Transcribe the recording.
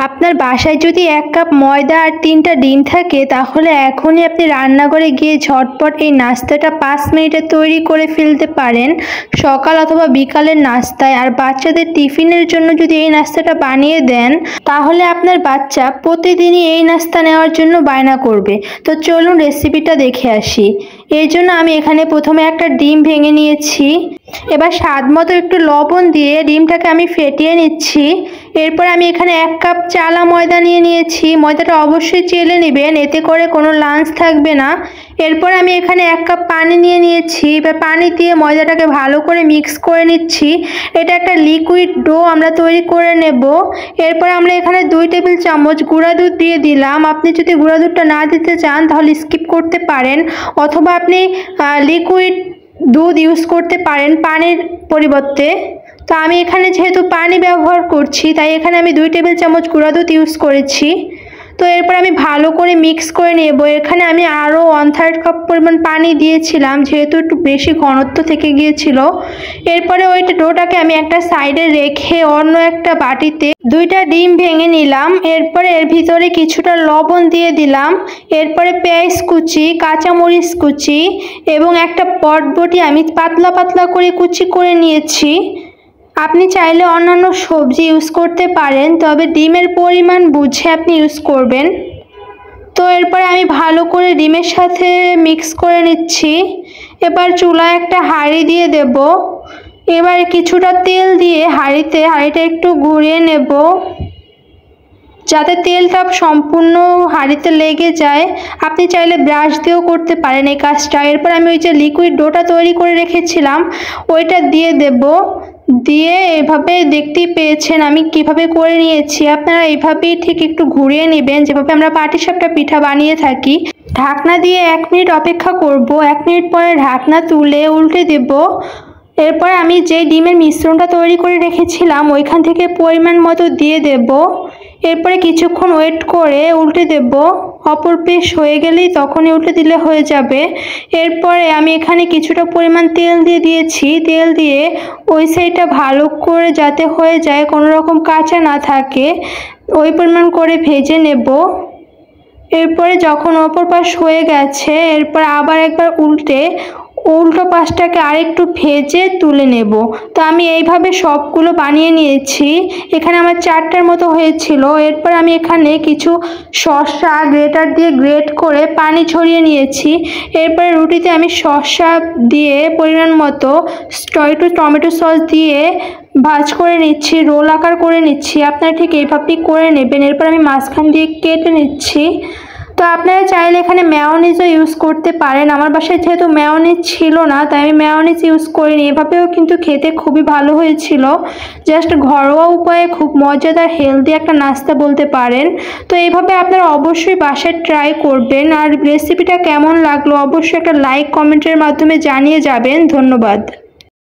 আপনার বাসায় যদি 1 কাপ ময়দা আর 3টা ডিম থাকে তাহলে এখনই আপনি রান্নাঘরে গিয়ে ঝটপট এই নাস্তাটা 5 মিনিটে তৈরি করে ফেলতে পারেন সকাল অথবা বিকালের নাস্তায়। আর বাচ্চাদের টিফিনের জন্য যদি এই নাস্তাটা বানিয়ে দেন তাহলে আপনার বাচ্চা প্রতিদিনই এই নাস্তা নেওয়ার জন্য বায়না করবে। তো চলুন রেসিপিটা দেখে আসি। এর জন্য আমি এখানে প্রথমে একটা ডিম ভেঙে নিয়েছি। এবার স্বাদ মতো একটু লবণ দিয়ে ডিমটাকে আমি ফেটিয়ে নিচ্ছি। এরপর আমি এখানে 1 কাপ চালা ময়দা নিয়েছি। ময়দাটা অবশ্যই চেলে নেবেন, এতে করে কোনো লাঞ্চ থাকবে না। এরপর আমি এখানে 1 কাপ পানি নিয়েছি। এবার পানি দিয়ে ময়দাটাকে ভালো করে মিক্স করে নিচ্ছি। এটা একটা লিকুইড ডো আমরা তৈরি করে নেব। এরপর আমরা এখানে 2 টেবিল চামচ গুঁড়া দুধ দিয়ে দিলাম। আপনি যদি গুঁড়া দুধটা না দিতে চান তাহলে স্কিপ করতে পারেন, অথবা আপনি লিকুইড দুধ ইউজ করতে পারেন পানির পরিবর্তে। তো আমি এখানে যেহেতু পানি ব্যবহার করছি তাই এখানে আমি 2 টেবিল চামচ গুঁড়া দুধ ইউজ করেছি। তো এরপর আমি ভালো করে মিক্স করে নেব। এখানে আমি আরও 1/3 কাপ পরিমাণ পানি দিয়েছিলাম যেহেতু একটু বেশি ঘনত্ব থেকে গিয়েছিল। এরপরে ওই ডোটাকে আমি একটা সাইডে রেখে অন্য একটা বাটিতে 2টা ডিম ভেঙে নিলাম। এরপরে এর ভিতরে কিছুটা লবণ দিয়ে দিলাম। এরপরে পেঁয়াজ কুচি, কাঁচামরিচ কুচি এবং একটা বটবটি আমি পাতলা পাতলা করে কুচি করে নিয়েছি। আপনি চাইলে অন্যান্য সবজি ইউজ করতে পারেন, তবে ডিমের পরিমাণ বুঝে আপনি ইউজ করবেন। তো এরপরে আমি ভালো করে ডিমের সাথে মিক্স করে নিচ্ছি। এবার চুলায় একটা হাঁড়ি দিয়ে দেব। এবার কিছুটা তেল দিয়ে হাঁড়িটা একটু ঘুরিয়ে নেব যাতে তেলটা সম্পূর্ণ হাঁড়িতে লেগে যায়। আপনি চাইলে ব্রাশ দিয়েও করতে পারেন এই কাজটা। এরপর আমি ওই যে লিকুইড ডোটা তৈরি করে রেখেছিলাম ওইটা দিয়ে দেব। দিয়ে এভাবে দেখতেই পেয়েছেন আমি কিভাবে করে নিয়েছি। আপনারা এইভাবেই ঠিক একটু ঘুরিয়ে নেবেন যেভাবে আমরা পাটিসাপটা পিঠা বানিয়ে থাকি। ঢাকনা দিয়ে 1 মিনিট অপেক্ষা করব। 1 মিনিট পরে ঢাকনা তুলে উল্টে দেব। এরপর আমি যে ডিমের মিশ্রণটা তৈরি করে রেখেছিলাম ওইখান থেকে পরিমাণ মতো দিয়ে দেব। এরপরে কিছুক্ষণ ওয়েট করে উল্টে দেব। অপর পিঠ হয়ে গেলেই তখনই উল্টে দিলে হয়ে যাবে। এরপরে আমি এখানে কিছুটা পরিমাণ তেল দিয়েছি। তেল দিয়ে ওই সাইডটা ভালো করে যাতে হয়ে যায়, কোনো রকম কাঁচা না থাকে, ওই পরিমাণ করে ভেজে নেব। এরপরে যখন অপর পাশ হয়ে গেছে এরপর আবার একবার উল্টো পাশটাকে আরেকটু ভেজে তুলে নেব। তো আমি এইভাবে সবগুলো বানিয়ে নিয়েছি। এখানে আমার 4টার মতো হয়েছিল। এরপর আমি এখানে কিছু শসা গ্রেটার দিয়ে গ্রেট করে পানি ছড়িয়ে নিয়েছি। এরপরে রুটিতে আমি শসা দিয়ে পরিমাণ মতো একটু টমেটো সস দিয়ে ভাজ করে নিচ্ছি, রোল আকার করে নিচ্ছি। আপনারা ঠিক এইভাবেই করে নেবেন। এরপর আমি মাঝখান দিয়ে কেটে নিচ্ছি। তো আপনারা চাইলে এখানে মেয়োনিজও ইউজ করতে পারেন। আমার বাসায় যেহেতু মেয়োনিজ ছিল না তাই আমি মেয়োনিজ ইউজ করিনি। এভাবেও কিন্তু খেতে খুবই ভালো হয়েছিল। জাস্ট ঘরোয়া উপায়ে খুব মজাদার হেলদি একটা নাস্তা বলতে পারেন। তো এইভাবে আপনারা অবশ্যই বাসায় ট্রাই করবেন। আর রেসিপিটা কেমন লাগলো অবশ্যই একটা লাইক কমেন্টের মাধ্যমে জানিয়ে যাবেন। ধন্যবাদ।